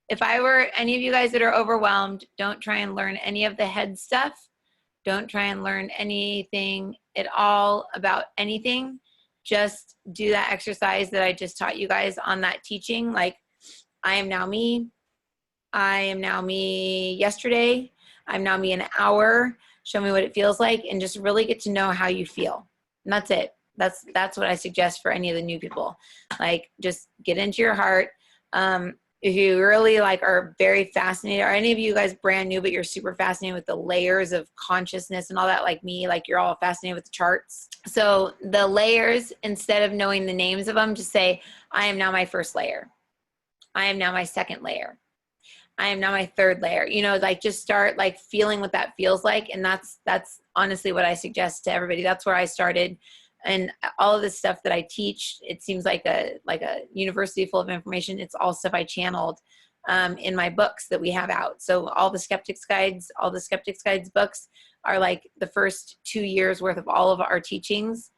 if I were any of you guys that are overwhelmed, don't try and learn any of the head stuff. Don't try and learn anything at all about anything. Just do that exercise that I just taught you guys on that teaching. Like, I am now me. I am now me yesterday. I'm now me an hour. Show me what it feels like, and just really get to know how you feel. And that's it. That's what I suggest for any of the new people. Like, just get into your heart. If you really like are very fascinated, or any of you guys brand new, but you're super fascinated with the layers of consciousness and all that, like me, like you're all fascinated with the charts. So the layers, instead of knowing the names of them, just say, I am now my first layer. I am now my second layer. I am now my third layer. You know, like just start like feeling what that feels like. And that's honestly what I suggest to everybody. That's where I started. And all of this stuff that I teach, it seems like a university full of information. It's all stuff I channeled in my books that we have out. So all the Skeptics Guides books are like the first 2 years worth of all of our teachings